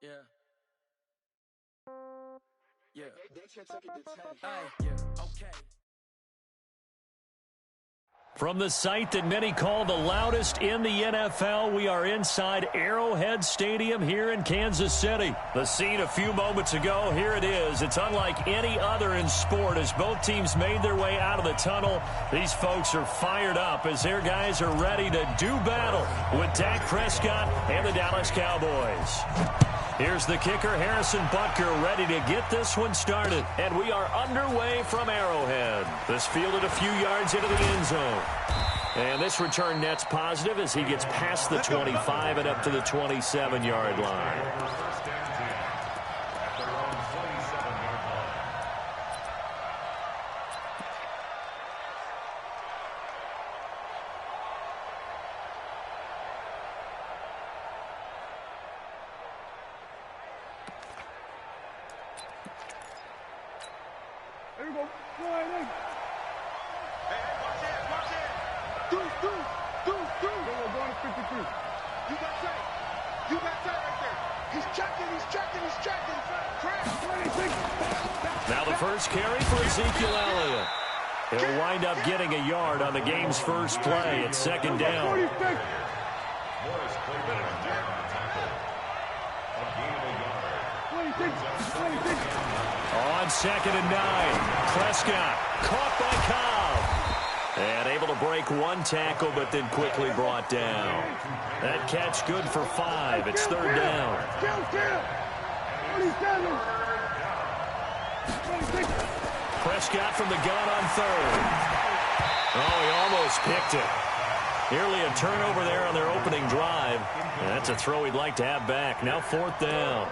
Yeah. Yeah. They can take it to 10. Hey, yeah. Okay. From the site that many call the loudest in the NFL, we are inside Arrowhead Stadium here in Kansas City. The scene a few moments ago, here it is. It's unlike any other in sport as both teams made their way out of the tunnel. These folks are fired up as their guys are ready to do battle with Dak Prescott and the Dallas Cowboys. Here's the kicker, Harrison Butker, ready to get this one started. And we are underway from Arrowhead. This fielded a few yards into the end zone. And this return net's positive as he gets past the 25 and up to the 27-yard line. There we go. Flying in. Hey, watch it, watch it. Do. There we go, going to 53. You got tight right there. He's checking. Track. 26. Now the first carry for Ezekiel Elliott. He'll wind up getting a yard on the game's first play. It's second down. 46. On 2nd and 9, Prescott caught by Cobb. And able to break one tackle, but then quickly brought down. That catch good for 5. It's third down. 47. 26. Prescott from the gun on third. Oh, he almost picked it. Nearly a turnover there on their opening drive. And that's a throw he'd like to have back. Now fourth down.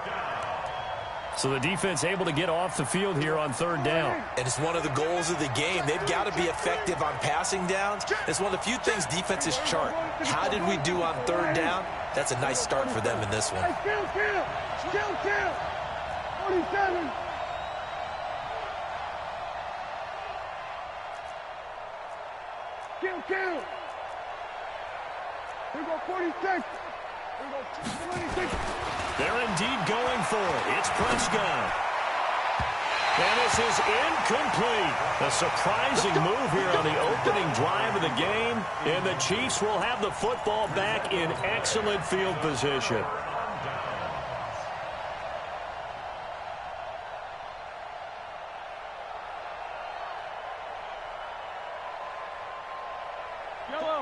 So the defense able to get off the field here on third down. And it's one of the goals of the game. They've got to be effective on passing downs. It's one of the few things defenses chart. How did we do on third down? That's a nice start for them in this one. Still kill. 47. Kill. Here we go, 46. Here we go, 26. They're indeed going for it. It's Prescott. And this is incomplete. A surprising move here on the opening drive of the game. And the Chiefs will have the football back in excellent field position.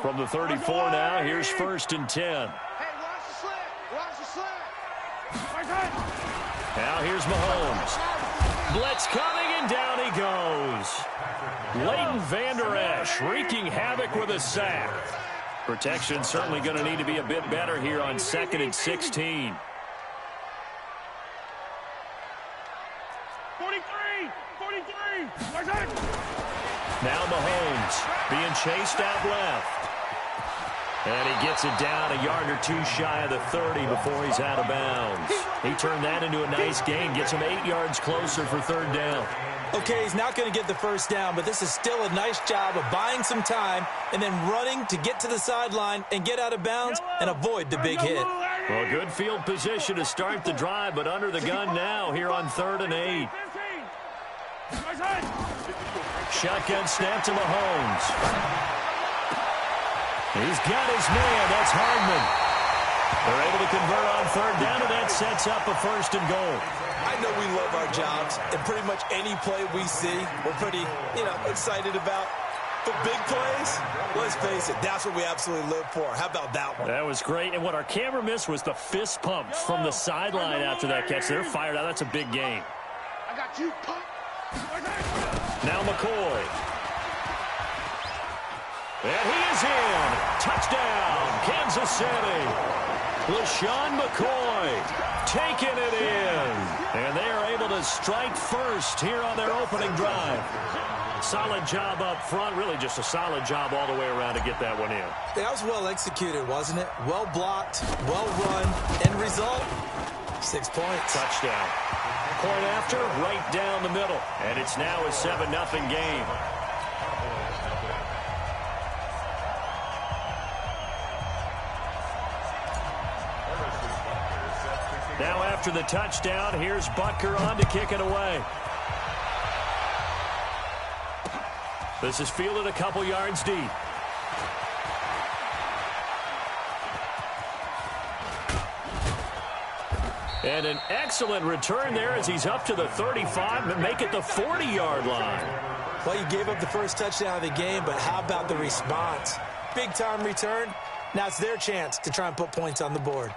From the 34 now, here's 1st and 10. Hey, watch the slant. Now here's Mahomes. Blitz coming, and down he goes. Leighton Vander Esch wreaking havoc with a sack. Protection certainly going to need to be a bit better here on 2nd and 16. 43. Now Mahomes being chased out left. And he gets it down a yard or two shy of the 30 before he's out of bounds. He turned that into a nice gain, gets him 8 yards closer for third down. Okay, he's not going to get the first down, but this is still a nice job of buying some time and then running to get to the sideline and get out of bounds and avoid the big hit. Well, good field position to start the drive, but under the gun now here on 3rd and 8. Shotgun snap to Mahomes. He's got his man. That's Hardman. They're able to convert on third down, and that sets up a 1st and goal. I know we love our jobs, and pretty much any play we see, we're pretty, excited about. But big plays, let's face it, that's what we absolutely live for. How about that one? That was great, and what our camera missed was the fist pump from the sideline after that catch. They're fired out. That's a big gain. I got you, pump. Now McCoy. And he is in. Touchdown, Kansas City. LaShawn McCoy taking it in. And they are able to strike first here on their opening drive. Solid job up front. Really just a solid job all the way around to get that one in. That was well executed, wasn't it? Well blocked, well run. End result, 6 points. Touchdown. Point after, right down the middle. And it's now a 7-0 game. Now after the touchdown, here's Butker on to kick it away. This is fielded a couple yards deep. And an excellent return there as he's up to the 35, but make it the 40-yard line. Well, you gave up the first touchdown of the game, but how about the response? Big-time return. Now it's their chance to try and put points on the board.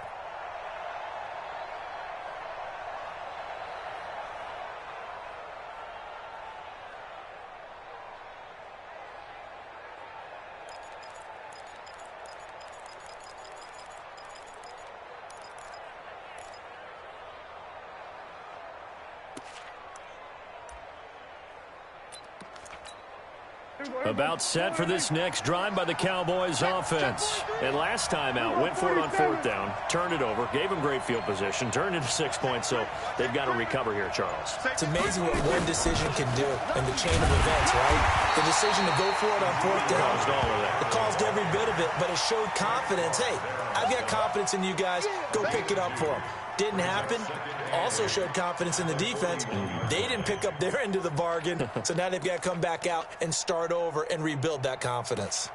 About set for this next drive by the Cowboys offense. And last time out, went for it on fourth down, turned it over, gave them great field position, turned into 6 points, so they've got to recover here, Charles. It's amazing what one decision can do in the chain of events, right? The decision to go for it on fourth down. Caused all of that. It caused every bit of it, but it showed confidence. Hey, I've got confidence in you guys. Go pick it up for them. Didn't happen. Also showed confidence in the defense. They didn't pick up their end of the bargain, so now they've got to come back out and start over and rebuild that confidence.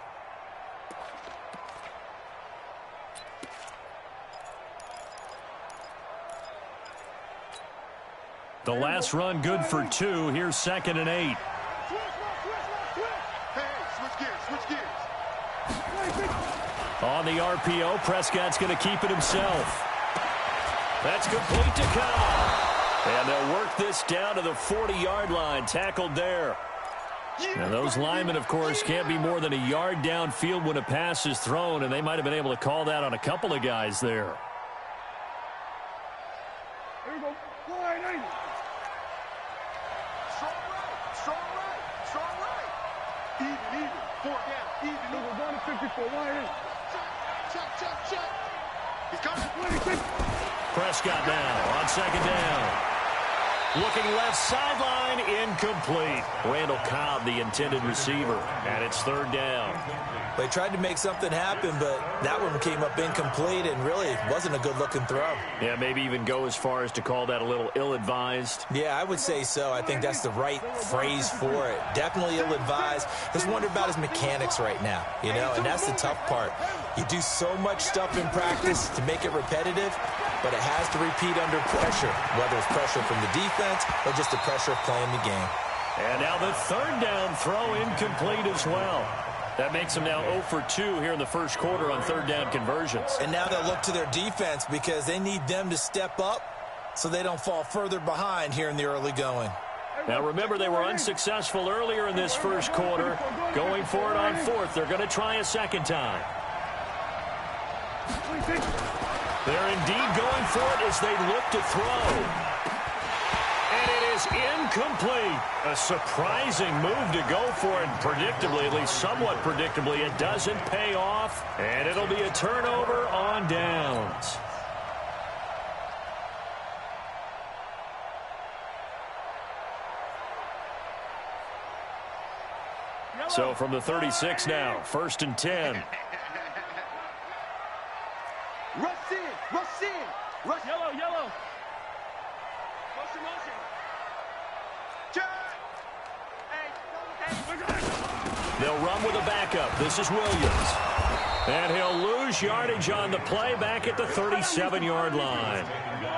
The last run good for 2. Here's 2nd and 8. On the RPO, Prescott's going to keep it himself. That's complete to Cobb. And they'll work this down to the 40-yard line, tackled there. Now, those linemen, of course, can't be more than a yard downfield when a pass is thrown, and they might have been able to call that on a couple of guys there. Here we go. Line 80. Strong right. Even. 4 down. Even. We're going to 54. Line 80. Check. He's coming. 26. Prescott now on 2nd down. Looking left sideline, incomplete. Randall Cobb, the intended receiver, and it's 3rd down. They tried to make something happen, but that one came up incomplete and really wasn't a good-looking throw. Yeah, maybe even go as far as to call that a little ill-advised. Yeah, I would say so. I think that's the right phrase for it. Definitely ill-advised. Just wonder about his mechanics right now, you know, and that's the tough part. You do so much stuff in practice to make it repetitive, but it has to repeat under pressure, whether it's pressure from the defense or just the pressure of playing the game. And now the 3rd down throw incomplete as well. That makes them now 0 for 2 here in the first quarter on 3rd down conversions. And now they'll look to their defense because they need them to step up so they don't fall further behind here in the early going. Now remember, they were unsuccessful earlier in this first quarter. Going for it on 4th. They're going to try a 2nd time. They're indeed going for it as they look to throw. And it is incomplete. A surprising move to go for it. Predictably, at least somewhat predictably, it doesn't pay off. And it'll be a turnover on downs. So from the 36 now, 1st and 10. Rush in. Yellow. Motion. They'll run with a backup. This is Williams. And he'll lose yardage on the play back at the 37-yard line.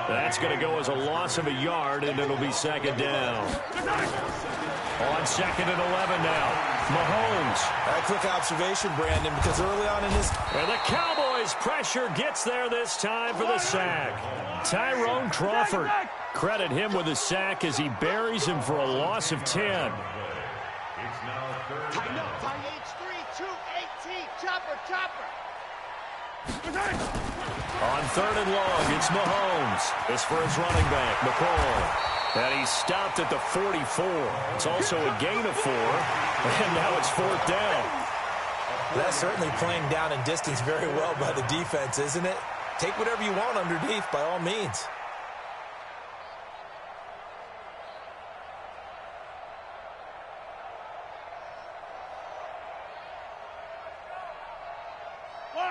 That's going to go as a loss of a yard, and it'll be 2nd down. On 2nd and 11 now. Mahomes. A quick observation, Brandon, because early on in this... And the Cowboys' pressure gets there this time for the sack. Tyrone Crawford. Credit him with a sack as he buries him for a loss of 10. Tighten up. H3, 218. Chopper. On 3rd and long, it's Mahomes. This for his running back, McCoy. And he's stopped at the 44. It's also a gain of 4. And now it's 4th down. That's certainly playing down in distance very well by the defense, isn't it? Take whatever you want underneath, by all means.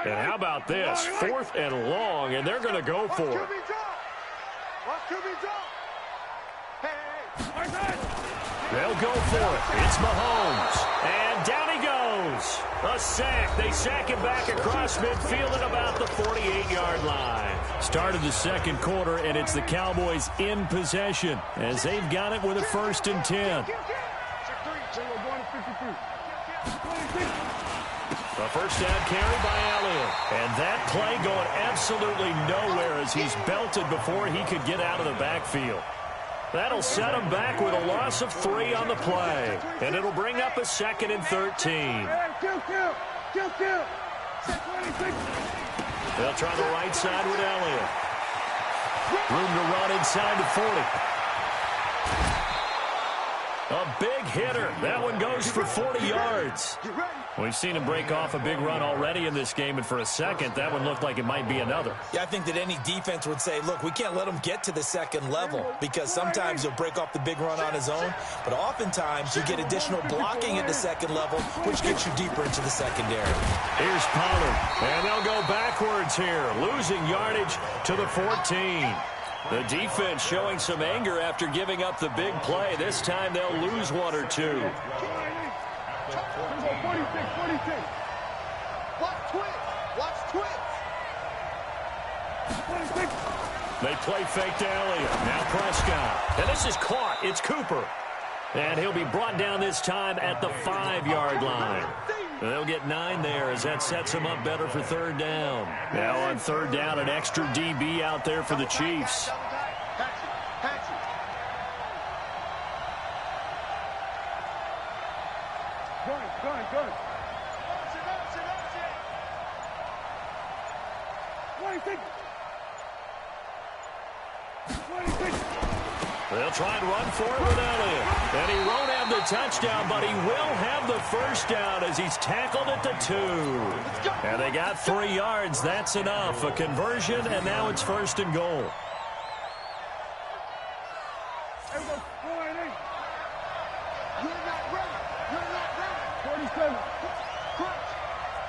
And how about this? 4th and long, and they're going to go for it. They'll go for it. It's Mahomes. And down he goes. A sack. They sack him back across midfield at about the 48-yard line. Started the second quarter, and it's the Cowboys in possession as they've got it with a 1st and 10. A first down carry by Elliott. And that play going absolutely nowhere as he's belted before he could get out of the backfield. That'll set him back with a loss of 3 on the play. And it'll bring up a 2nd and 13. They'll try the right side with Elliott. Room to run inside the 40. A big hitter. That one goes for 40 yards. We've seen him break off a big run already in this game, and for a second, that one looked like it might be another. Yeah, I think that any defense would say, look, we can't let him get to the second level because sometimes he'll break off the big run on his own, but oftentimes you get additional blocking at the second level, which gets you deeper into the secondary. Here's Pollard, and they'll go backwards here, losing yardage to the 14. The defense showing some anger after giving up the big play. This time they'll lose 1 or 2. 46. Watch twitch. 26. They play fake to Elliott. Now Prescott. And this is caught. It's Cooper. And he'll be brought down this time at the 5-yard line. They'll get 9 there as that sets them up better for 3rd down. Now on 3rd down, an extra DB out there for the Chiefs. Gun. 26. They'll try and run for it with Elliott. And he won't have the touchdown, but he will have the 1st down as he's tackled at the 2. And they got 3 yards. That's enough. A conversion, and now it's 1st and goal. You're not ready. 47.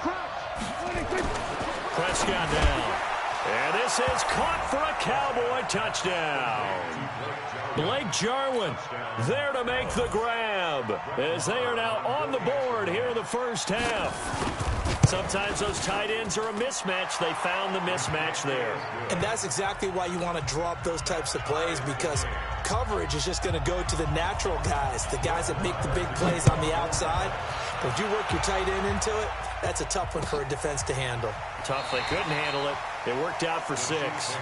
Crouch. 26. Prescott down. And this is caught for a Cowboy touchdown. Blake Jarwin there to make the grab as they are now on the board here in the first half. Sometimes those tight ends are a mismatch. They found the mismatch there. And that's exactly why you want to draw up those types of plays, because coverage is just going to go to the natural guys, the guys that make the big plays on the outside. But if you work your tight end into it, that's a tough one for a defense to handle. Tough. They couldn't handle it. It worked out for 6.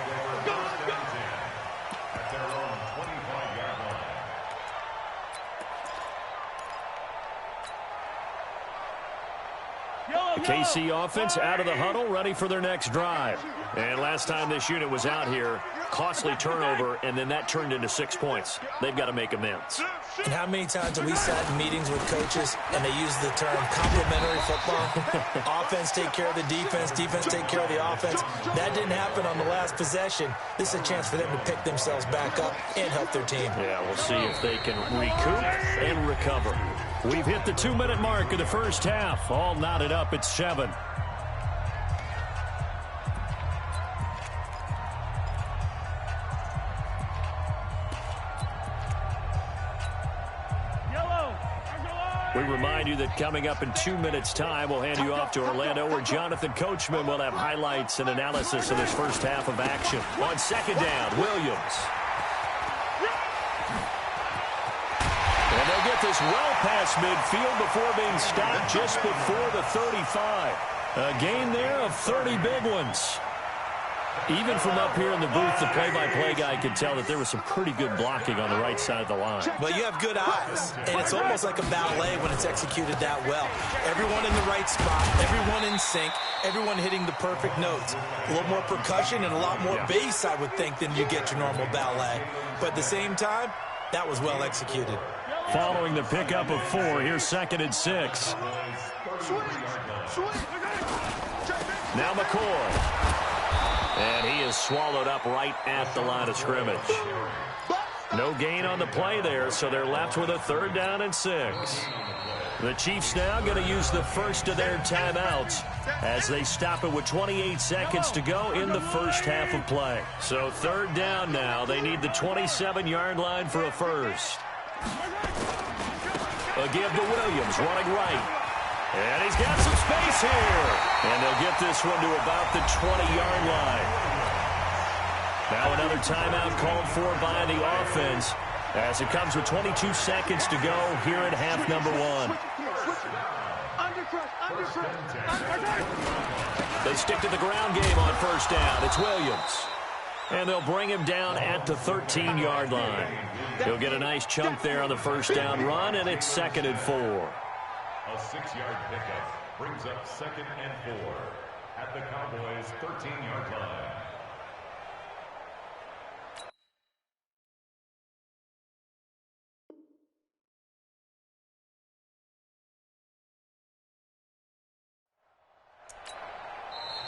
The KC offense out of the huddle, ready for their next drive. And last time this unit was out here, costly turnover, and then that turned into 6 points. They've got to make amends. And how many times have we sat in meetings with coaches and they use the term complementary football? Offense take care of the defense, defense take care of the offense. That didn't happen on the last possession. This is a chance for them to pick themselves back up and help their team. Yeah, we'll see if they can recoup and recover. We've hit the 2-minute mark of the first half. All knotted up at 7. We remind you that coming up in 2 minutes' time, we'll hand you off to Orlando, where Jonathan Coachman will have highlights and analysis of this first half of action. On 2nd down, Williams. And they'll get this well past midfield before being stopped just before the 35. A gain there of 30 big ones. Even from up here in the booth, the play-by-play guy could tell that there was some pretty good blocking on the right side of the line. Well, you have good eyes, and it's almost like a ballet when it's executed that well. Everyone in the right spot, everyone in sync, everyone hitting the perfect notes. A little more percussion and a lot more bass, I would think, than you get your normal ballet. But at the same time, that was well executed. Following the pickup of 4, here's 2nd and 6. Now McCoy. And he is swallowed up right at the line of scrimmage. No gain on the play there, so they're left with a 3rd down and 6. The Chiefs now going to use the first of their timeouts as they stop it with 28 seconds to go in the first half of play. So third down now. They need the 27-yard line for a first. A give to Williams, running right. And he's got some space here. And they'll get this one to about the 20-yard line. Now another timeout called for by the offense as it comes with 22 seconds to go here at half number one. They stick to the ground game on first down. It's Williams. And they'll bring him down at the 13-yard line. He'll get a nice chunk there on the first down run, and it's 2nd and 4. A 6-yard pickup brings up 2nd and 4 at the Cowboys' 13-yard line.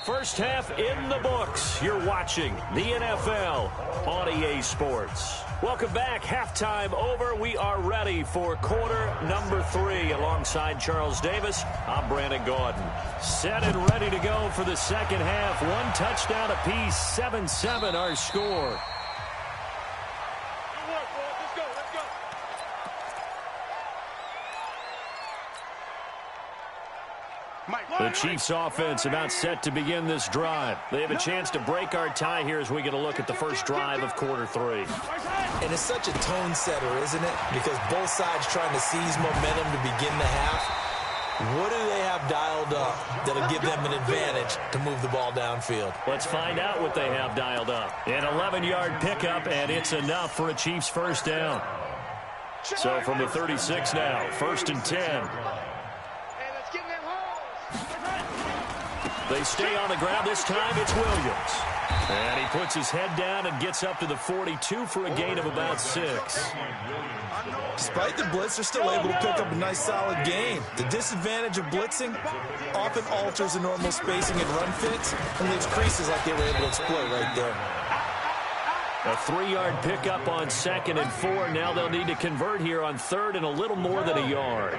First half in the books. You're watching the NFL on EA Sports. Welcome back. Halftime over. We are ready for quarter number 3. Alongside Charles Davis, I'm Brandon Gaudin. Set and ready to go for the second half. 1 touchdown apiece. 7-7 our score. The Chiefs offense about set to begin this drive. They have a chance to break our tie here as we get a look at the first drive of quarter 3. And it's such a tone setter, isn't it? Because both sides trying to seize momentum to begin the half. What do they have dialed up that'll give them an advantage to move the ball downfield? Let's find out what they have dialed up. An 11-yard pickup, and it's enough for a Chiefs first down. So from the 36 now, 1st and 10. They stay on the ground. This time it's Williams. And he puts his head down and gets up to the 42 for a gain of about 6. Despite the blitz, they're still able to pick up a nice solid gain. The disadvantage of blitzing often alters the normal spacing and run fits and leaves creases like they were able to exploit right there. A 3-yard pickup on 2nd and 4. Now they'll need to convert here on 3rd and a little more than a yard.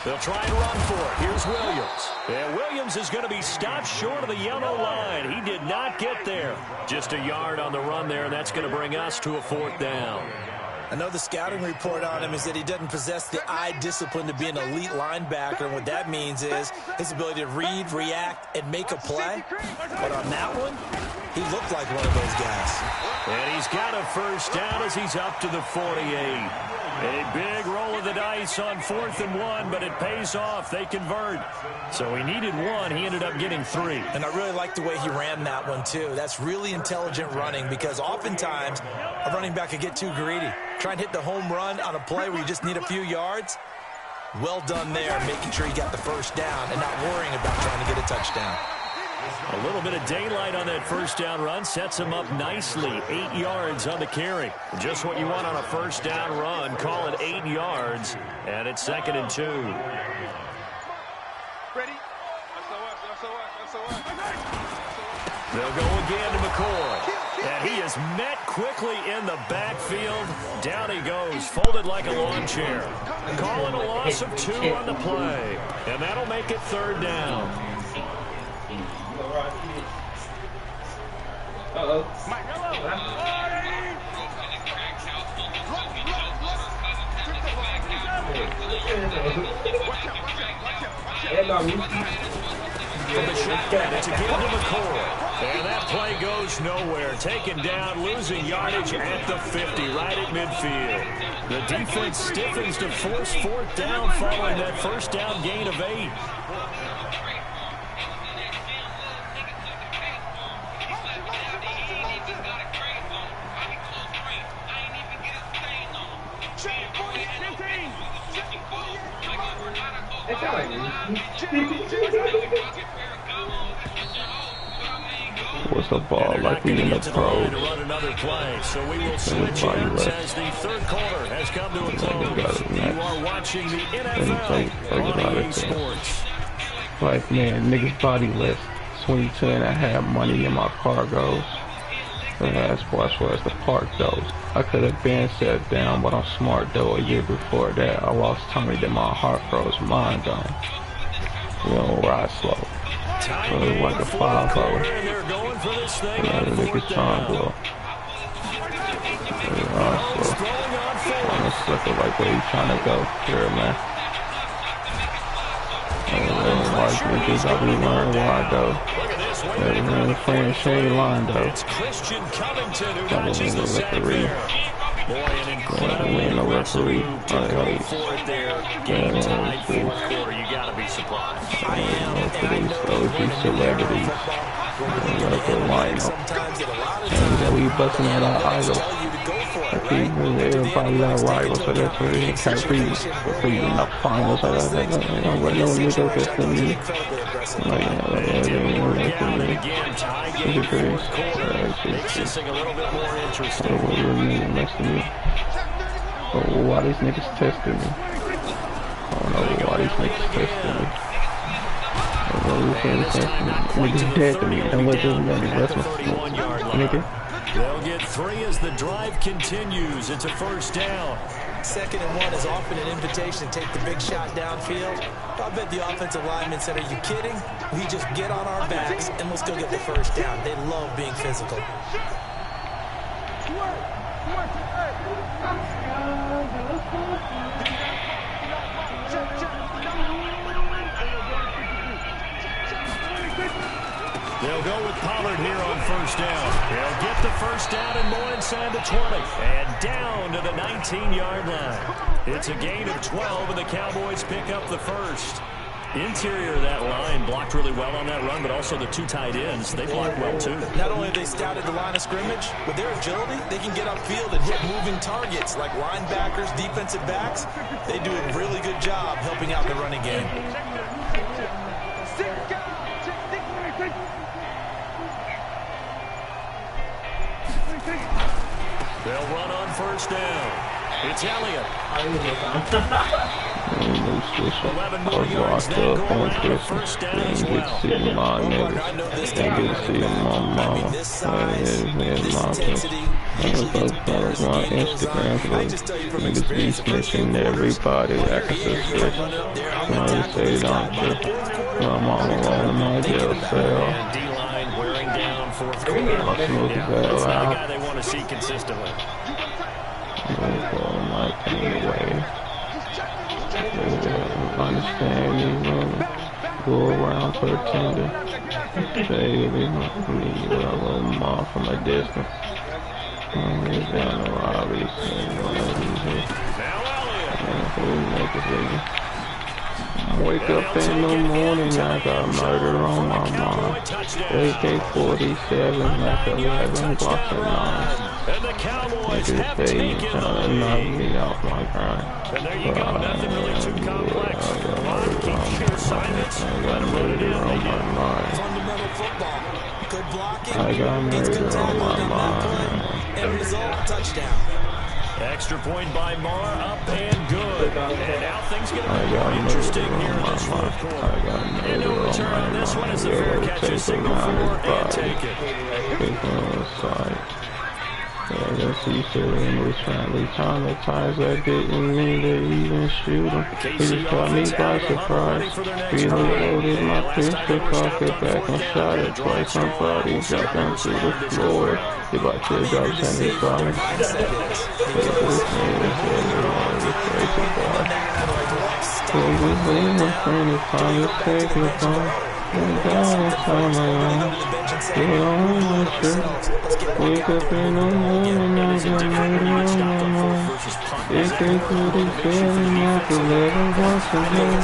They'll try and run for it. Here's Williams. And Williams is going to be stopped short of the yellow line. He did not get there. Just a yard on the run there, and that's going to bring us to a 4th down. I know the scouting report on him is that he doesn't possess the eye discipline to be an elite linebacker. And what that means is his ability to read, react, and make a play. But on that one, he looked like one of those guys. And he's got a first down as he's up to the 48. A big roll of the dice on 4th and 1, but it pays off. They convert. So he needed 1. He ended up getting 3. And I really like the way he ran that one, too. That's really intelligent running because oftentimes a running back could get too greedy. Try and hit the home run on a play where you just need a few yards. Well done there, making sure he got the first down and not worrying about trying to get a touchdown. A little bit of daylight on that first down run sets him up nicely. 8 yards on the carry. Just what you want on a first down run. Call it 8 yards, and it's 2nd and 2. Ready? They'll go again to McCoy. And he is met quickly in the backfield. Down he goes, folded like a lawn chair. Calling a loss of 2 on the play. And that'll make it 3rd down. From the shotgun, it's again to McCoy. And that play goes nowhere. Taken down, losing yardage at the 50, right at midfield. The defense stiffens to force 4th down following that first down gain of 8. What's the ball like we in the pros? Run another play, so we will switch ends as the 3rd quarter has come to a close. You are watching the NFL on EA Sports. Like, man, niggas body list. 22 and I have money in my cargoes. The last watch was the park though. I could have been sat down, but I'm smart though. A year before that, I lost Tommy, then my heart froze, mind gone. We don't ride slow. So it's like a 5-0. Yeah, the niggas trying to blow. Ride slow. I'm a sucker like where you trying to go. Here, man. Like niggas, I be learning why though. Man, friend Shane line though. It's Christian Covington who matches the referee. Boy, an incredible referee. For it there. Game tied fourth quarter. You gotta be surprised. I am. OG celebrities. And we busting at our idol. Everybody got rivals, so that's what it can't be. In the finals, I don't want no nigga that's in me. Makes a little bit more interesting. Why these niggas testing me? I don't know why these niggas testing me. Niggas dead to me. Don't let them know me. That's my nigga. They'll get 3 as the drive continues. It's a first down. 2nd and 1 is often an invitation to take the big shot downfield. I bet the offensive lineman said, are you kidding? We just get on our backs and let's go get the first down. They love being physical. They'll go with Pollard here on first down. They'll get the first down and more inside the 20. And down to the 19-yard line. It's a gain of 12, and the Cowboys pick up the first. Interior of that line blocked really well on that run, but also the 2 tight ends, they blocked well too. Not only have they scouted the line of scrimmage, with their agility, they can get upfield and hit moving targets like linebackers, defensive backs. They do a really good job helping out the running game. They'll run on first down. It's Elliott. 11 more yards that goal line for first down as well. Get to see my niggas. Get to see my mama. Follow my Instagram. Niggas be snitching everybody. Acting suspicious. I say don't trip. My mama on my jail cell. And D-line wearing down fourth quarter. That's not the guy they want to see consistently. My pain away. Understand you go around pretending. Say me a little mom from a distance. I'm down the lobby. Wake up in the morning, I got murder on my mind. AK-47, like 11 blocks of 9. And the Cowboys have taken the lead. Me off my grind. And there you go, nothing really too complex. Keep your silence. Let him run it in. Fundamental football. Good blocking. I got murder on my mind. End result, touchdown. Extra point by Marr, up and good. And now things get a bit more interesting here in this fourth quarter. And no return on this one as the fair catches single 4 and take it. Yeah, that's what you said in his family. Traumatized, that didn't mean to even shoot him. He just caught me by surprise. Reloaded my pistol, cocked it back and shot it twice. Somebody dropped down to the floor. He bought teardrops in his body. My friend is trying to take me from. Wake up in the morning, I got murder on my mind. If they could have said enough to let him once again.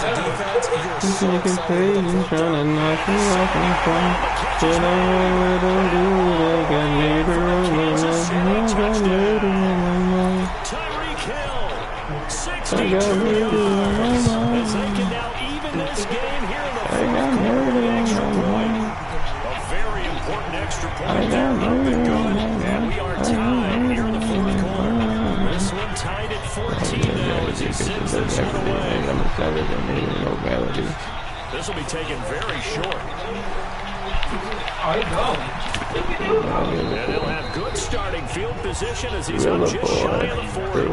He's taking pain and trying to knock me off my phone. But I won't let him do it, I got murder on my mind. I got murder on my mind. I got murder on my mind. I got murder on my mind. A very important extra point. I got murder on my mind. And we are tied here in the fourth quarter. This one tied at 14 now as he sends this one away. This will be taken very short. And he'll have good starting field position as he's on just shy of the 40.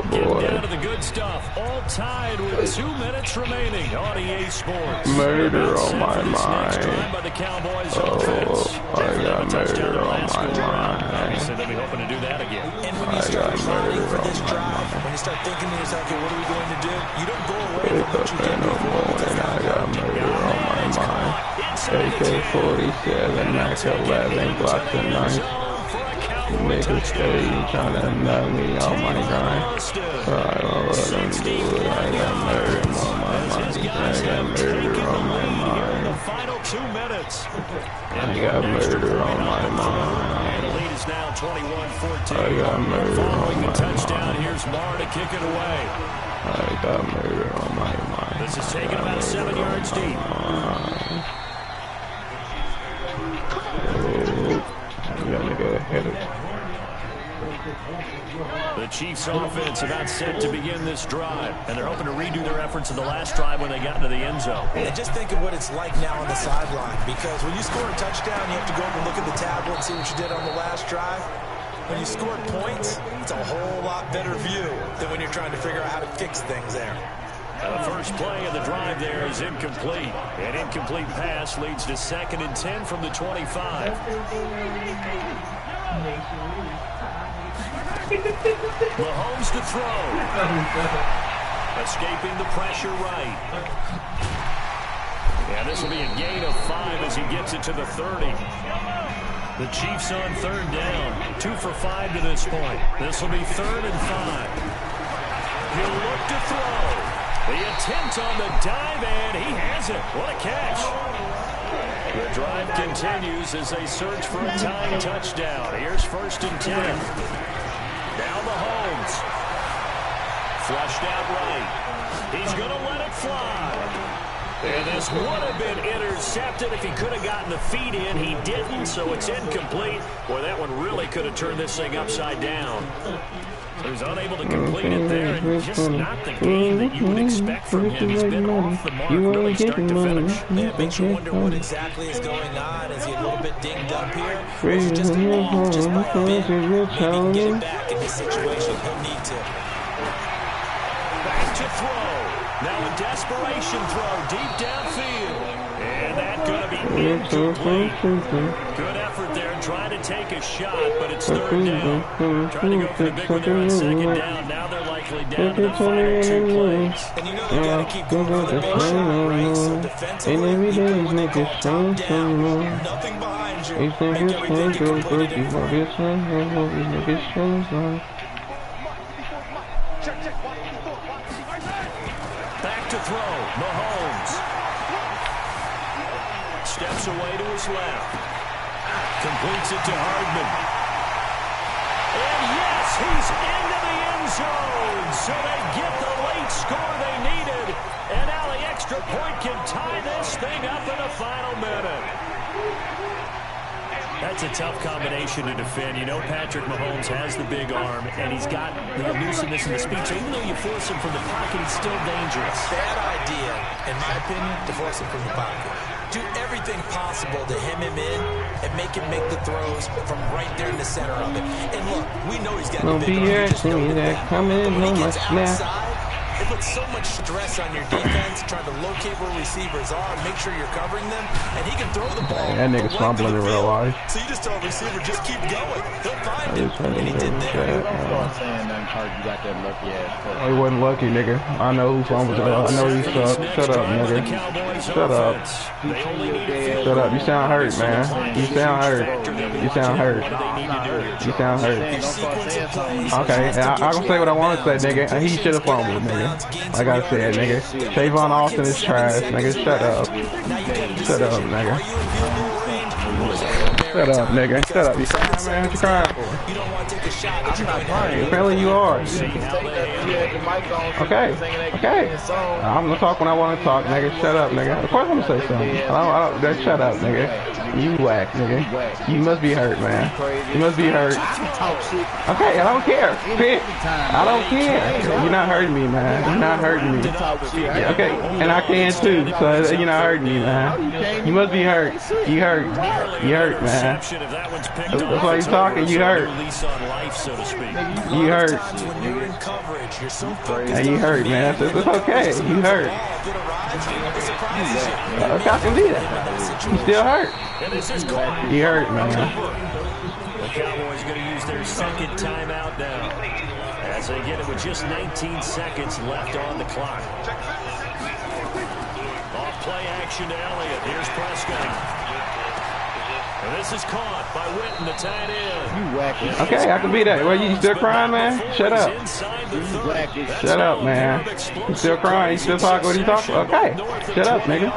Getting down to the good stuff. All tied with 2 minutes remaining on EA Sports. Murder on my mind. By the Cowboys offense. I got murder on my mind. So they'll be hoping to do that again. And when you start plotting for this drive, when you start thinking to yourself, okay, what are we going to do? You don't go away from what you did before. I got murder on my mind. AK-47, Mac 11, Glock 9. Niggas stay trying to knock me on my grind. So I don't let them do it. I got murder on my mind. I got murder on my mind. The final 2 minutes. I got murder on my mind. The lead is now 21-14. I got murder on my touchdown. mind. Here's Marr to kick it away. I got murder on my mind. This is taken about 7 yards deep. The Chiefs offense about set to begin this drive, and they're hoping to redo their efforts in the last drive when they got into the end zone. And just think of what it's like now on the sideline, because when you score a touchdown, you have to go up and look at the tablet and see what you did on the last drive. When you score points, it's a whole lot better view than when you're trying to figure out how to fix things there. The first play of the drive there is incomplete. An incomplete pass leads to 2nd and 10 from the 25. Mahomes to throw. Escaping the pressure right. And this will be a gain of 5 as he gets it to the 30. The Chiefs on 3rd down. 2 for 5 to this point. This will be 3rd and 5. He'll look to throw. The attempt on the dive, and he has it. What a catch. The drive continues as they search for a tying touchdown. Here's 1st and 10. Now Mahomes. Flushed out right. He's going to let it fly. And this would have been intercepted if he could have gotten the feet in. He didn't, so it's incomplete. Boy, that one really could have turned this thing upside down. He was unable to complete it there, and just not the game that you would expect from him. He's been off the mark really start to finish. Yeah, it makes you wonder what exactly is going on. Is he a little bit dinged up here? Or is he just off just by a bit? Maybe he can get it back in this situation. He'll need to. Back to throw. Now a desperation throw deep downfield. And that's going to be incomplete. Good effort there trying to take a shot, but it's 3rd down. Trying to go for the big one there on 2nd down. Now they're likely down to the final 2 plays. And you know they got to keep going for the big shot, right? So defensively, you put with the whole top down. Nothing behind you. Make everything completed. Back to throw. Mahomes. Steps away to his left. Completes it to Hardman. And yes, he's into the end zone. So they get the late score they needed. And now the extra point can tie this thing up in the final minute. That's a tough combination to defend. You know Patrick Mahomes has the big arm, and he's got the elusiveness and the speed. So even though you force him from the pocket, he's still dangerous. Bad idea, in my opinion, to force him from the pocket. Do everything possible to hem him in and make him make the throws from right there in the center of it. And look, we know he's got the big arm. We just know that. But when he gets outside, it puts so much stress on your defense trying to locate where receivers are and make sure you're covering them. And he can throw the ball. That nigga's fumbling in real life. So you just tell the receiver, just keep going. He'll find it. And he did there. Oh, he wasn't lucky, nigga. I know who fumbled. I know he sucked. Shut up, nigga. Shut up. Shut up. You sound hurt, man. You sound hurt. You sound hurt. You sound hurt. Okay, I can say what I want to say, nigga. He should have fumbled, nigga. Like I said, nigga. Tavon Austin is trash, nigga. Shut up. Shut up, nigga. Shut up, nigga. Shut up. You crying, man? What you crying for? You don't want to take a shot that you're going to have. Apparently you are. Okay. Okay. I'm gonna talk when I want to talk, nigga. Shut up, nigga. Of course I'm gonna say something. I don't, shut up, nigga. You whack, nigga. You must be hurt, man. You must be hurt. Okay, I don't care. I don't care. You're not hurting me, man. You're not hurting me. Okay, and I can too. So you're not hurting me, man. You must be hurt. You hurt. You hurt, man. That's why you're talking. You hurt. You hurt. Yeah, you hurt, man. It's okay. You hurt. Okay, I can be that. You still hurt. You hurt, man. The Cowboys going to use their second timeout now, as they get it with just 19 seconds left on the clock. Off play action to Elliott. Here's Prescott. And this is caught by Witten, the tight end. Okay, I can be that. Well, you still crying, man? Shut up. Shut up, man. You still crying? You still talking? What are you talking about? Okay. Shut up, nigga.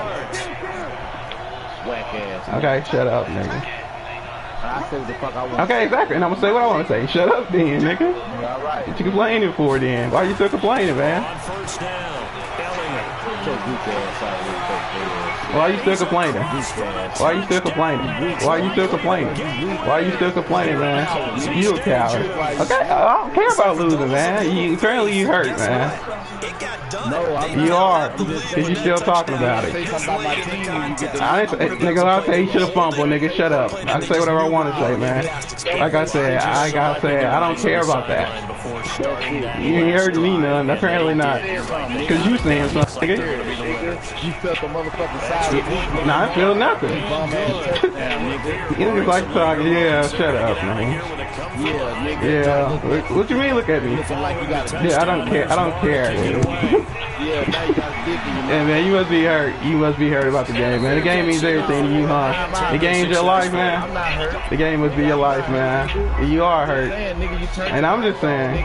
Okay, shut up, nigga. Okay, exactly. And I'm going to say what I want to say. Shut up then, nigga. What you complaining for then? Why are you still complaining, man? On first down, Elliott. Why are you still complaining? Why are you still complaining? Why are you still complaining? Why are you still complaining, man? You a coward. Okay, I don't care about losing, man. Apparently you hurt, man. You are, because you still talking about it. Nigga, I'll say you should have fumbled, nigga. Shut up. I can say whatever I want to say, man. Like I said, I don't care about that. You ain't hurting me none. Apparently not. Because you saying something, nigga. You felt the motherfucking side. Nah, I feel nothing. You niggas like talking. Yeah, shut up, man. Yeah. What you mean look at me? Yeah, I don't care. I don't care, dude. Yeah, man, you must be hurt. You must be hurt about the game, man. The game means everything to you, huh? The game's your life, man. The game must be your life, man. You are hurt. And I'm just saying.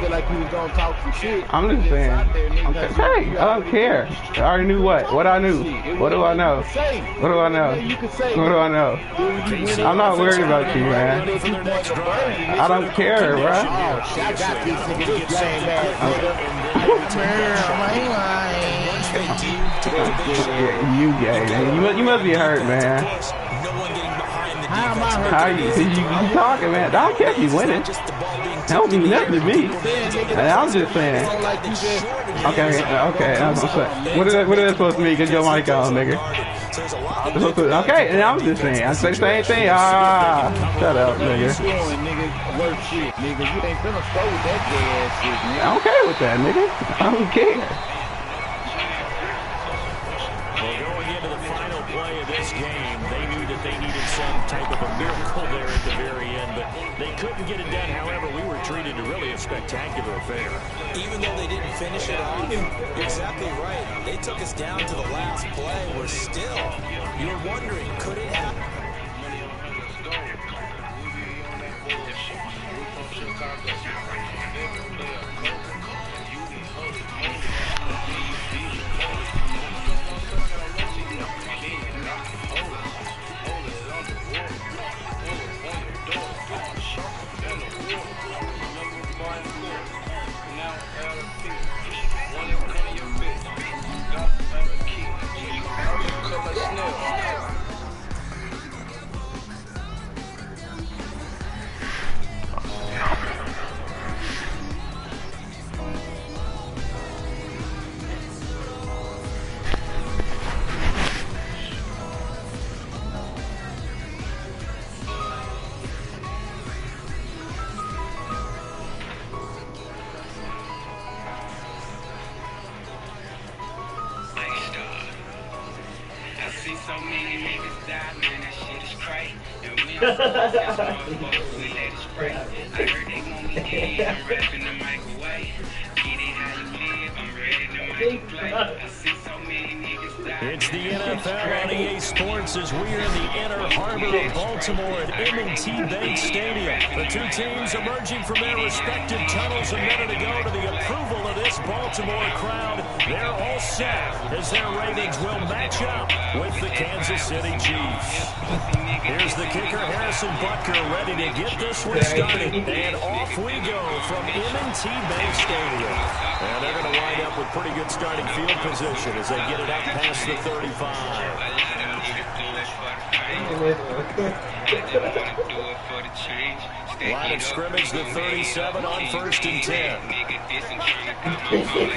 I'm just saying. Hey, I don't care. I already knew what? What I knew. What do I know? What do I know? What do I know? I'm not worried about you, man. I don't care, bro. You gay, man. You must be hurt, man. How you talking, man? I don't care if you winning. That don't mean nothing to me. And I'm just saying. Okay. I'm saying. What is that supposed to mean? Get your mic on, nigga. Okay, and I'm just saying. I say the same thing. Shut up, nigga. I don't care with that, nigga. I don't care. Well, going into the final play of this game, they knew that they needed some type of a miracle there at the very end, but they couldn't get it done. However, we were treated to really a spectacular affair. Even though they didn't finish it off, you're exactly right. They took us down to the last play. We're still, you're wondering, could it happen? I see so many niggas die. It's the NFL on EA Sports as we are in the inner harbor of Baltimore at M&T Bank Stadium. The two teams emerging from their respective tunnels a minute ago to the approval of this Baltimore crowd. They're all set as their Ravens will match up with the Kansas City Chiefs. Here's the kicker, Harrison Butker, ready to get this one started. And off we go from M&T Bank Stadium. And they're going to wind up with pretty good starting field position as they get it up past the 35. Line of scrimmage, the 37 on 1st and 10. And a former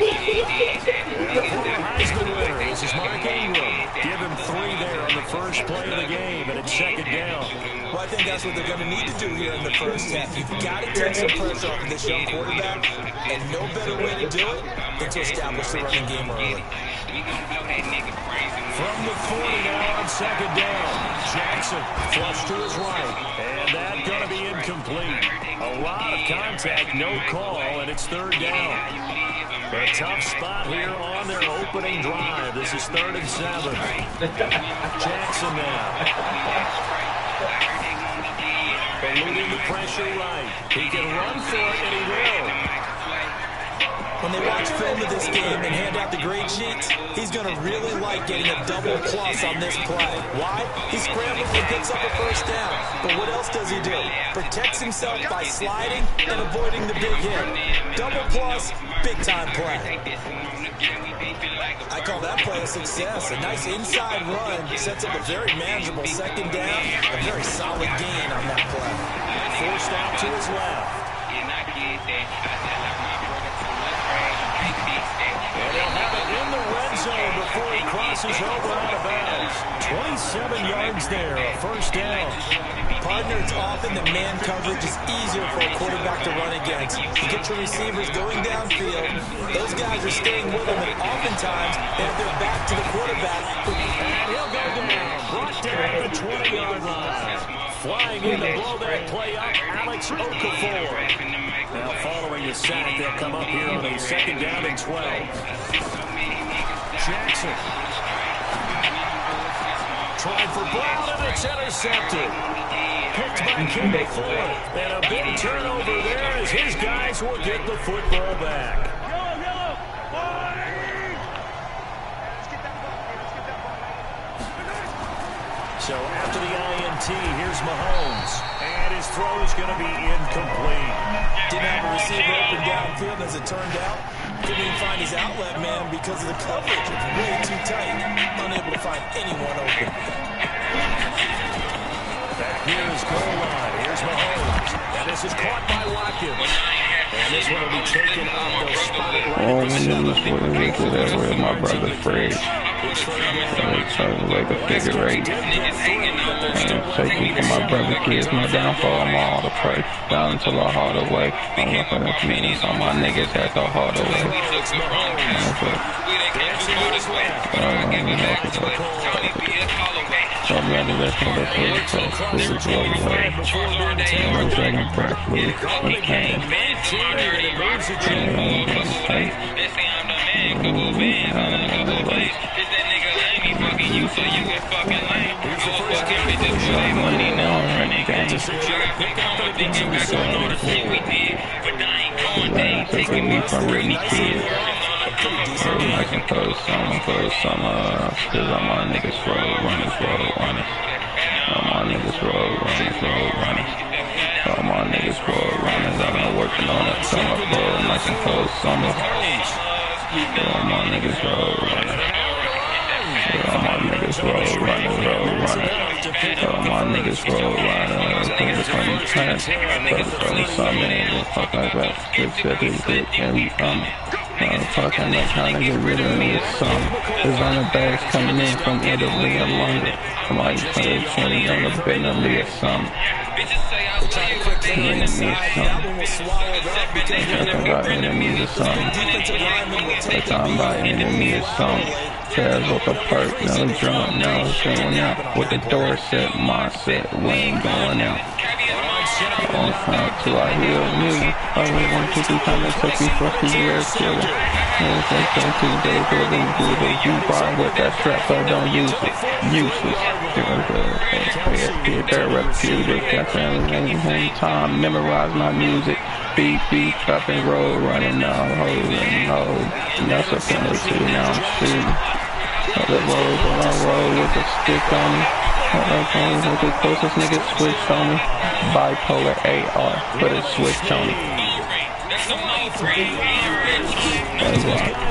Heisman winner, this is Mark Ingram. Give him 3 there on the first play of the game, and it's 2nd down. Well, I think that's what they're going to need to do here in the first half. You've got to take some pressure off of this young quarterback, and no better way to do it than to establish the running game early. From the 40 now on 2nd down. Jackson flush to his right, and that's going to be incomplete. A lot of contact, no call, and it's 3rd down. A tough spot here on their opening drive. This is 3rd and 7. Jackson now. Eluding the pressure right. He can run for it, and he will. When they watch film of this game and hand out the grade sheets, he's going to really like getting a double plus on this play. Why? He scrambles and picks up a 1st down. But what else does he do? Protects himself by sliding and avoiding the big hit. Double plus, big-time play. I call that play a success. A nice inside run sets up a very manageable 2nd down. A very solid gain on that play. Forced out to his left. And he'll have it in the red zone before he crosses over out of bounds. 27 yards there, a 1st down. Partner, it's often that man coverage is easier for a quarterback to run against. You get your receivers going downfield. Those guys are staying with them, and oftentimes they have their back to the quarterback. And he'll go down, brought down at the 20-yard line. Flying in to blow that play up, Alex Okafor. Now following the sack, they'll come up here on a 2nd down and 12. Jackson. Trying for Brown, and it's intercepted. Picked by Kendall Ford. And a big turnover there as his guys will get the football back. So after the INT, here's Mahomes. And his throw is going to be incomplete. Didn't have a receiver open downfield, as it turned out. Couldn't even find his outlet man because of the coverage. It's way too tight. Unable to find anyone open. Back here is goal line. Here's Mahomes. And this is caught by Watkins. And this one will be taken up. They'll spot it right at the 7. My brother Fred. Like a figure 8. Taking for my brother kids, my downfall, I'm all the price. Down until the harder way. I'm looking at me, so my niggas had the harder way. So I'm glad that's what this is what we way. I'm dragging back with money now, I'm running down. Taking me from Whitney kids. I can close some, cause all my niggas road runners. All my niggas road runners. All my niggas road runners. I've been working on it summer for a nice and cold summer. All my niggas road runners. All my niggas road runners. All my niggas road runners. Fingers on the trend. But something fuck like that. It's good and talking like trying to get rid of me with some. There's on the bags coming in from Italy and London. I'm like 20 on the bed of me or something. Enemies or something. Talking about enemies or something. Talking about enemies or something. Chaz with the perk, no drum, no going out. With the door set, mindset, we ain't going out. On time till I hear music. I only want to do time that took me for a few years. It's like 17 days or they do the U-bar with that strap, so I don't use it. Useless. They're reputed. Got that time. Memorize my music. Beat, up and roll, running now, holding, hold. That's a penalty, now I'm shooting. The road, when I roll with a stick on me. With the closest nigga switched on me. Bipolar AR, put a switch on me.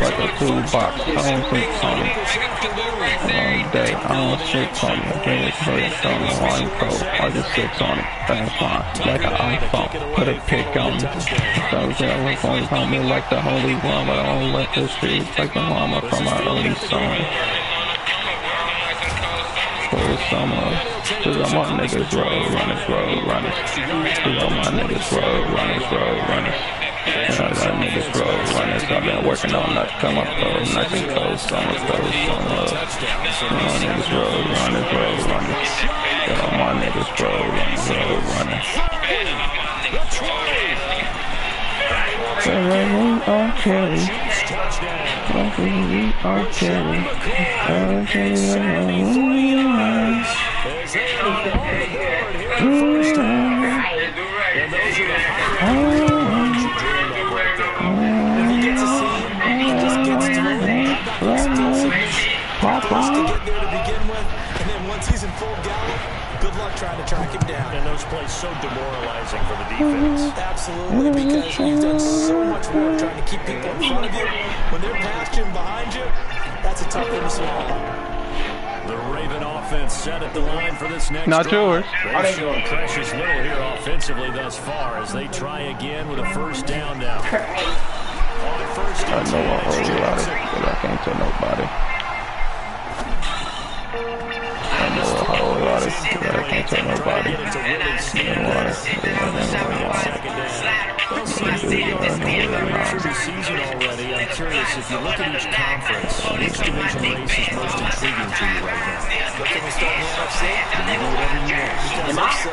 Like a toolbox, tone six on me. All day, I don't shit on me. I get it, put it on the line pro. I just 6 on it, that's fine. Like an iPhone, put a pic on me. So I was always on me like the Holy One, but I don't let this shit like the mama from my early song. For the summer, cause all my niggas road runners. Cause all my niggas road runners. Got niggas road runners. I've been working on that come up though, nice and cold, summer. Niggas road runners. Got all my niggas road runners. We are carry. He's in full gallop. Good luck trying to track him down. And those plays so demoralizing for the defense. Absolutely, because you've done so much work trying to keep people in front of you. When they're past you and behind you, that's a tough thing to swallow. The Raven offense set at the line for this next Not yours. They've shown precious little here offensively thus far as they try again with a first down now. I know a whole lot of it, but I can't tell nobody. I know a whole lot of it, but I can't tell nobody. I'm curious if you look at each conference, which division race is most intriguing to you right now? But can we start in the NFC? You do whatever you want. Because if so,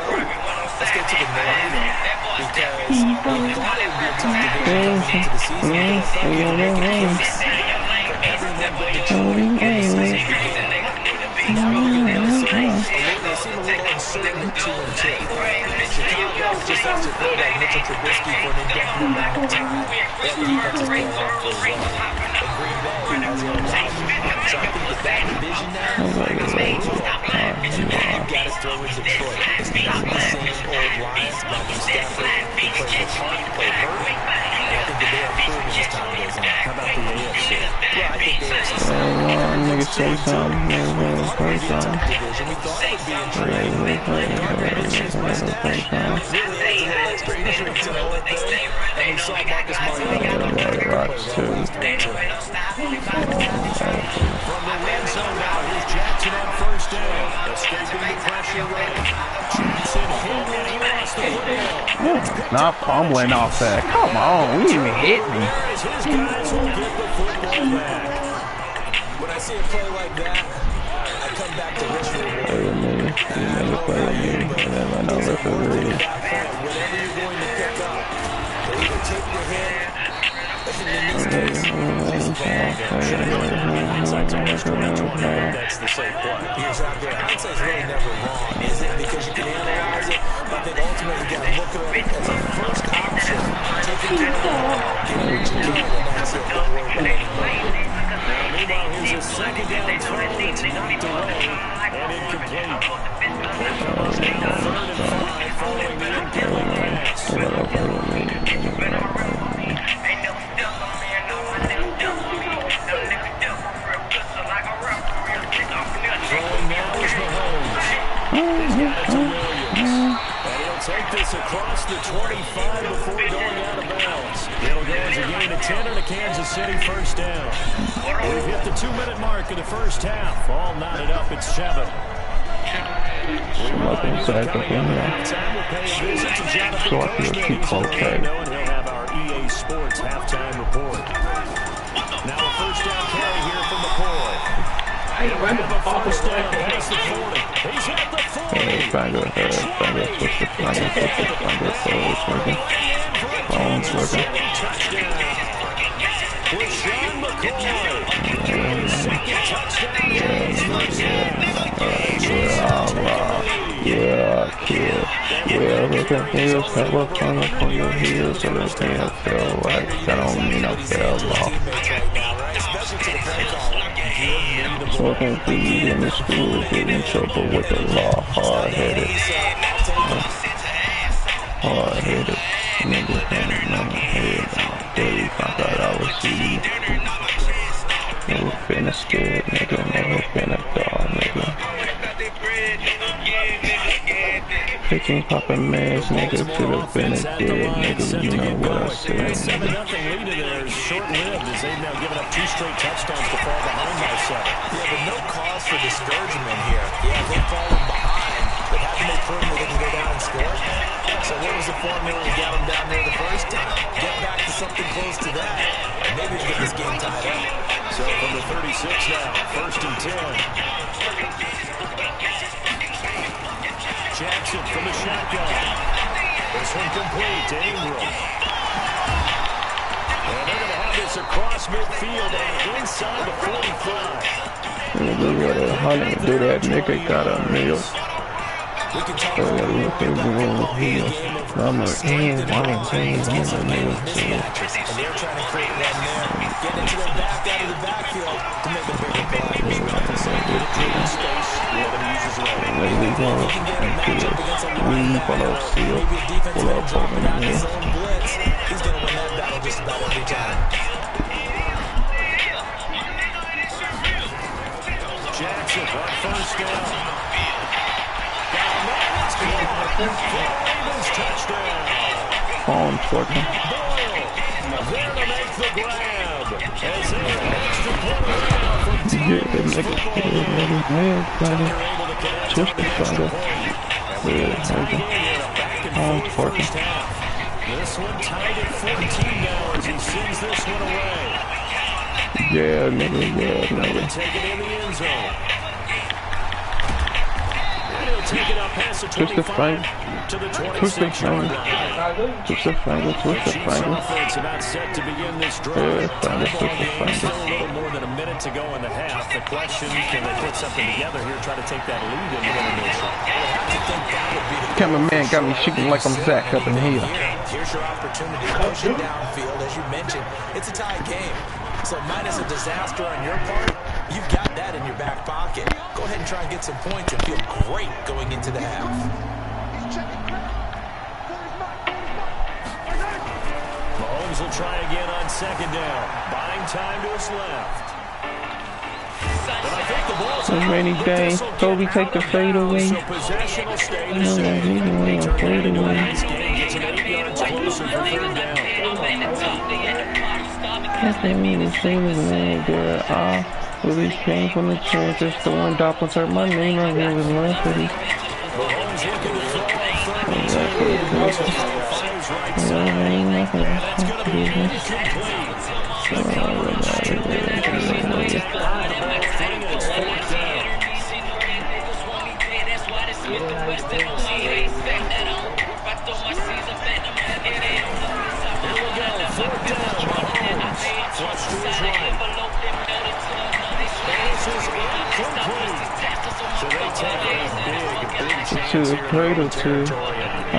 let's get to the North. Because we thought it would be a tough division coming into the season. They seem a little uncertain at 2-2. Chicago just has to throw that Mitchell Trubisky for an indefinite amount of time. That defense is playing off as well. And Green Bay has a lot. So I think that division now is a little hard. You've got to throw in Detroit. It's not the same old Lions. Matthew Stafford can play with heart, play hurt. And I think that they're improving as time goes on. How about the AFC? Well, I think the AFC is niggas say something. division. We thought it would be intriguing. Really adds a little extra intrigue to the whole thing. And we saw Marcus Mariota. Rocks too. From the red zone now, here's Jackson on first down. Escaping the pressure rate. Jackson hit and he lost the football. Not fumbling off that. Come on, we even hit me. His guys will get the football back. When I see a play like that, I come back to Richmond. Play with me. You never play with me. And then I know referee. Whatever you're going to pick up, they either take the hit. That's the safe play. Exactly. Hindsight's really never wrong, is it? Because you can analyze it, but I think ultimately you got to look at it as a first option. Taking care of the ball, getting it to and that's it. Meanwhile, here's a second down throw. It's knocked away and incomplete. They come up with a 3rd and 5 following the incomplete pass. Throwing now is Mahomes. He's got it to Williams. And he'll take this across the 25 before going out of bounds. It'll go as a gain of 10 and a Kansas City first down. We've hit the 2-minute mark of the first half. All knotted up at 7. Some up inside the thing now. So I feel keep okay. And he'll have our EA Sports halftime report. Now a first down carry here from McCoy. First down past the 40. He's at the 40. Banger, switch the finger, phone's working. LeSean McCoy. Yeah, kid. Yeah, look at heels, have a funnel for your heels, so they can't feel like that don't mean I fell off. Smoking weed in the school, get in trouble with the law, hard-headed. Hard-headed. Niggas coming on my head, they found out I was seed. Never been a scared nigga, never been a dog nigga. Picking poppin' mans, nigga, could've been a dead nigga, you know what I said, That 7-0 nigga. lead in there is short-lived as they've now given up 2 straight touchdowns to fall behind by 7. Yeah, but no cause for discouragement here. Yeah, they've fallen behind, but haven't they proven that they can go down and score? So what was the formula to get them down there the first time? Get back to something close to that. Maybe we get this game tied up. So from the 36 now, 1st and 10. Jackson from the shotgun. This one complete to Ingram. And they're going to have this across midfield and inside the 45. Nigga, what a honey, do that nigga got a meal. We can talk I'm a about in, I'm a and they're trying to create one there. Get into their back out of the backfield to make a bigger play. Nothing saying to create space. Yeah, but he uses it all. Let me go and kill. We follow seal. Maybe a defensive Pull end up dropping over out here. his own blitz. He's going to win that battle just about every time. Jackson on 1st down. Ravens touchdown. Phone twerking. Boyle there to make the grab. As they have an extra point now from Yeah, that nigga. Twist the finger. Yeah, nigga. Phone twerking. This one tied at 14 now as he sends this one away. Yeah, nigga, yeah, nigga. Take it in the end zone. And he'll take it up past the Twist the 25 finger. to the Twist the 26-yard finger. line. Twist the finger, twist the Chiefs finger. offense about set to begin this drive. Yeah, Tie twist ball the game, finger. still a little more than a minute to go in the half. The question, can they put something together here, try to take that lead in the intermission? Cameraman got me shaking like I'm Zach up in here. Here's your opportunity. Push it downfield. As you mentioned, it's a tie game. So minus a disaster on your part, you've got that in your back pocket. Go ahead and try and get some points and feel great going into the half. Mahomes will try again on 2nd down. Buying time to his left. And I think the ball's It's a rainy day. Kobe take the fade away. So possession will stay the No, same. he's gonna They turn fade it into a away. nice game. Gets him 8 yards closer for 3rd down. Yes, they mean the same as man, girl. Release came from the trenches. The one doppels hurt my name. I gave his love for these. Mahomes looking to throw on 3rd and 2. Fires right Yeah, side. ain't nothing. And it's going to be incomplete. The Cowboys try to get it. It's 4th down. Here we go, 4th down. Mahomes flush to his right. This is incomplete. So they take a big chance To the here in cradle, their too. territory. Oh,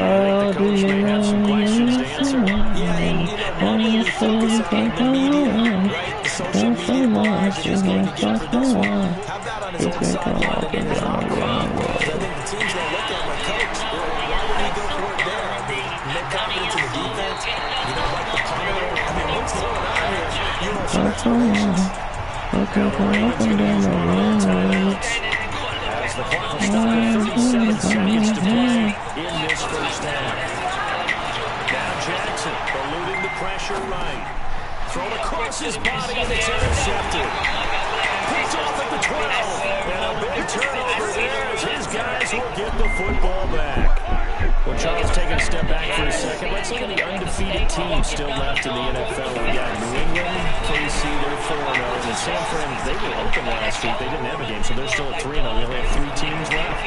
The coach may have some questions to answer. Yeah, and normally we focus on the media, right? The social media bars are just going to get for this one. How about on his own sideline and in his own crowd? I think the team's going to look at him like, coach, why would he go for it there? I mean, no confidence in the defense. You don't like the punter. I mean, what's going on here? You know, some explanations. Okay, come up and down the road. As the clock will stop at 37 seconds to play in this first half. Now Jackson eluding the pressure right. Thrown across his body and it's intercepted. Picked off at the 12. And a big turnover there as his guys will get the football back. Well, Charles, taking a step back for a second. Let's look at the undefeated teams still left in the NFL. We got New England, KC, they're 4-0. And then San Fran, they were open last week. They didn't have a game, so they're still at 3-0. We only have 3 teams left.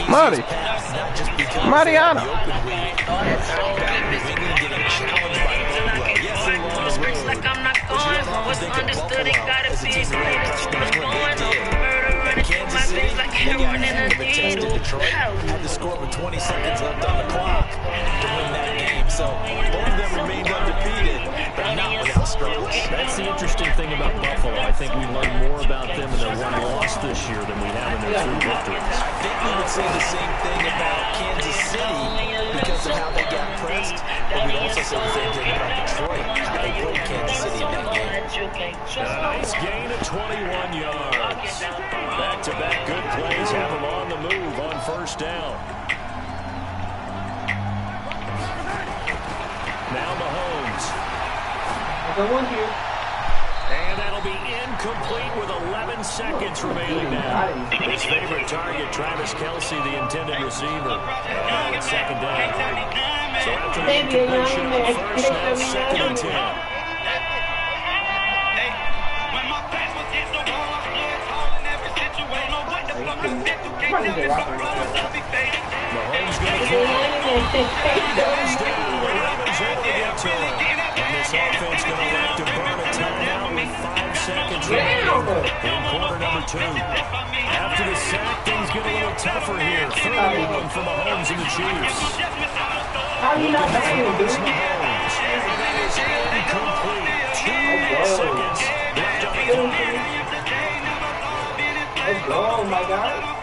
Marty. Mariana. Like I'm not going. What's understood, it gotta be clear. What's going on? Murder running through my veins like heroin in a needle. Had to score with 20 seconds left on the clock to win that game. So both of them remained undefeated, but not without struggles. That's the interesting thing about Buffalo. I think we learned more about them in their one loss this year than we have in their 2 victories. I think we would say the same thing about Kansas City because of how they got pressed, but we'd also say the same thing about Detroit, how they played Kansas City in that game. Nice gain of 21 yards. Back-to-back good plays have them on the move on first down. Now Mahomes. And that'll be incomplete with 11 seconds remaining now. His favorite target, Travis Kelce, the intended receiver. Now it's second down. So after the incompletion of the first, now second and 10. Mahomes going to and this offense going to elect to burn a timeout with 5 seconds remaining in quarter number 2. After the sack, things get a little tougher here. 31 for Mahomes and the Chiefs. How do you not back him, dude? Mahomes. That is incomplete. 2 seconds left on the clock. Let's go, oh my God.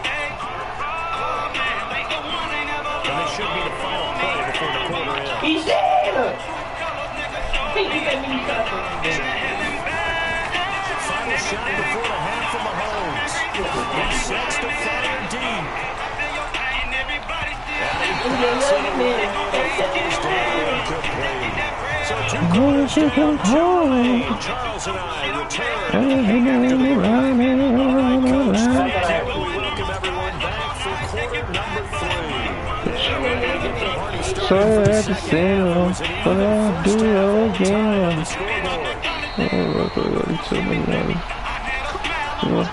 And this should be the final play before the quarter ends. He's there! Final shot before the half from Mahomes. He sets the fire deep. Charles and I So at the center, but I'll do it again.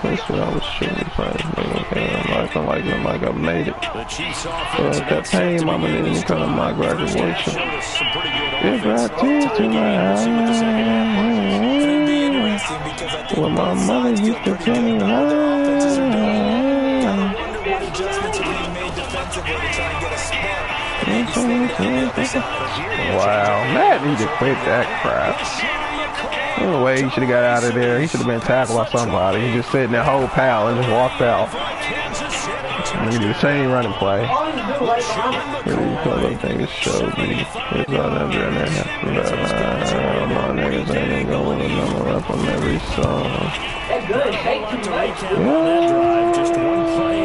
That's what I was shooting for. I'm like I made it. But that pain mama didn't come to my graduation. It brought tears to my eyes. Well, my mother used to tell me wow, Matt need to quit that crap. No way he should have got out of there. He should have been tackled by somebody. He just sitting there whole pal and just walked out. Look at the same running play. Really, those things showed me. It's all under in there. My niggas ain't going to number up on every song. That's good. Thank you, Just one play